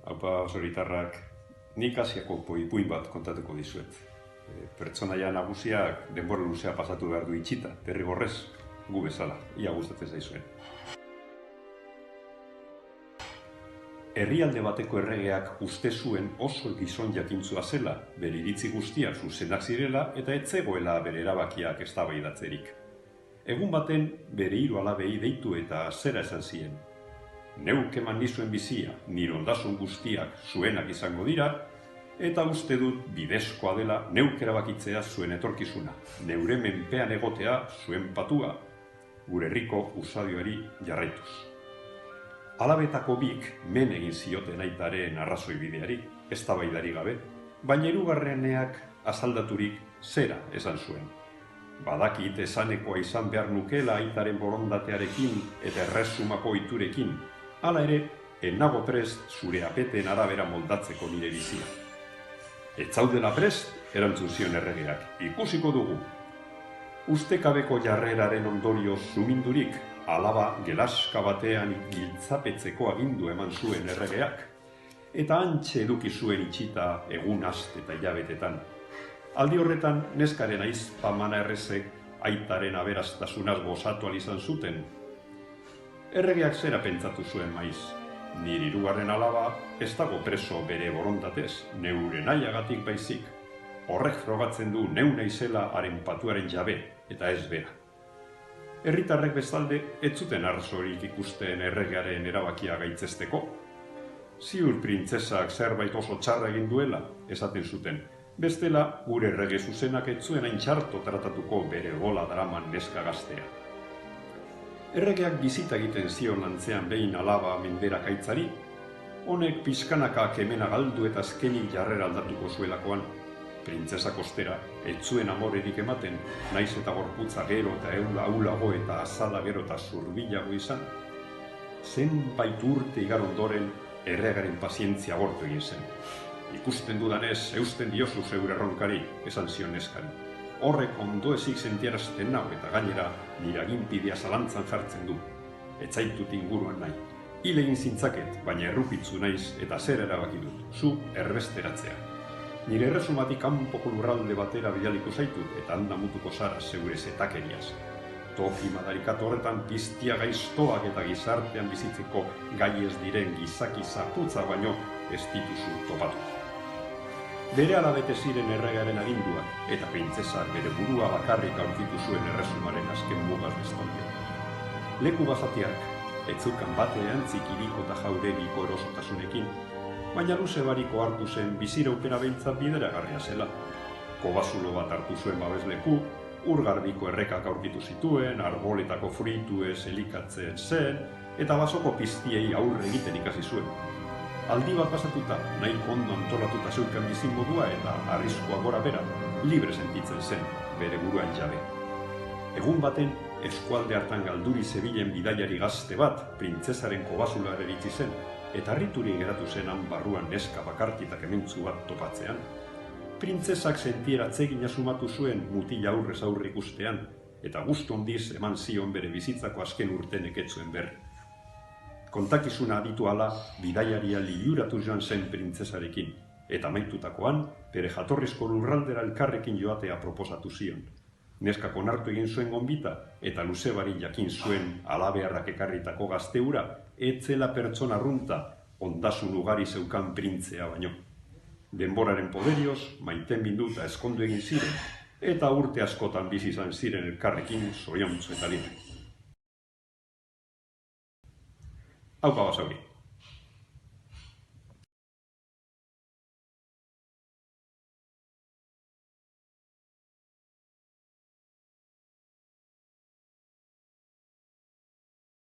Haupa soritarrak, nik Asiako ipuin bat kontatuko dizuet. Pertsonaia nagusiak denbora luzea pasatu behar du itxita, derrigorrez, gu bezala, ia gustatzen zaizuen. Herrialde bateko erregeak uste zuen oso gizon jakintzua zela, bere iritzi guztiak zuzenak zirela eta ez zegoela bere erabakiak eztabaidatzerik. Egun baten bere hiru alabei deitu eta zera esan zien. Neuk eman nizuen bizia, nire ondasun guztiak zuenak izango dira, eta uste dut bidezkoa dela neuk erabakitzea zuen etorkizuna, neure menpean egotea zuen patua, gure herriko usadioari jarraituz. Alabetako bik men egin zioten aitaren arrazoi bideari, eztabaidari gabe, baina hirugarreneak asaldaturik zera esan zuen. Badakit esanekoa izan behar nukela aitaren borondatearekin eta erresumako ohiturekin, hala ere, ez nago prest zure apeteen arabera moldatzeko nire bizia. Ez zaudela prest, erantzun zion erregeak, ikusiko dugu. Ustekabeko jarreraren ondorioz sumindurik, alaba gelaska batean giltzapetzeko agindu eman zuen erregeak, eta hantxe eduki zuen itxita egun aste eta hilabetetan. Aldi horretan, neskaren aizpamana errezek aitaren aberastasunaz gozatu ahal izan zuten. Erregeak zera pentsatu zuen maiz. Nire hirugarren alaba ez dago preso bere borondatez, neure nahiagatik baizik. Horrek frogatzen du neu naizela haren patuaren jabe eta ez bera. Herritarrek bestalde ez zuten arrazorik ikusten erregearen erabakia gaitzesteko. Ziur printzesak zerbait oso txarra egin duela, esaten zuten. Bestela, gure errege zuzenak ez zuen hain txarto tratatuko bere gola daraman neska gaztea. Erregeak bizita egiten zion lantzean behin alaba menderak aitzari, honek pixkanaka kemena galdu eta azkenik jarrera aldatuko zuelakoan. Printzesak ostera, ez zuen amorerik ematen, naiz eta gorputza gero eta ahulago eta azala gero eta zurbilago izan. Zenbait urte igaro ondoren, erregaren pazientzia agortu egin zen. Ikusten dudanez, eusten diozu zeure erronkari, esan zion neskari. Horrek ondo ezik sentiarazten nau eta gainera nire aginpidea zalantzan jartzen du. Ez zaitut inguruan nahi. Hil egin zintzaket, baina errupitzu naiz eta zer erabaki dut, zu erbesteratzea. Nire erresumatik kanpoko lurralde batera bidaliko zaitut eta handa mutuko zara zeure zetakeriaz. Toki madarikat horretan piztia gaiztoak eta gizartean bizitzeko gai ez diren gizaki zaputza baino ez dituzu topatu. Bere alabete ziren erregearen aginduak eta printzesak bere burua bakarrik aurkitu zuen erresumaren azken mugaz bestalde. Leku bazatiak, ez zeukan batean txikiriko eta jauregiko erosotasunekin, baina luze bariko hartu zen biziraupena behintzat bideragarria zela. Kobazulo bat hartu zuen babesleku, urgarbiko errekak aurkitu zituen, arboletako fruituez elikatzen zen, eta basoko piztiei aurre egiten ikasi zuen. Aldi bat pasatuta, nahiko ondo antolatuta zeukan bizimodua eta arriskua gora bera, libre sentitzen zen, bere buruan jabe. Egun baten, eskualde hartan galduri zebilen bidaiari gazte bat, printzesaren kobazulare iritsi zen, eta harriturik geratu zen han barruan neska bakartitak hementzu bat topatzean. Printzesak sentieratzegin asumatu zuen mutila aurrez aurre ikustean, eta gustu ondiz eman zion bere bizitzako azken urtenek ez zuen berri. Kontakizuna aditu ala, bidaiaria liuratu joan zen printzesarekin, eta amaitutakoan, bere jatorrizko lurraldera elkarrekin joatea proposatu zion. Neskak onartu egin zuen gonbita, eta luzebari jakin zuen alabeharrak ekarritako gazteura, ez zela pertsona arrunta, ondasun ugari zeukan printzea baino. Denboraren poderioz, maiten binduta eskondu egin ziren, eta urte askotan bizi izan ziren elkarrekin zoriontsu eta libre. Haupa basauri.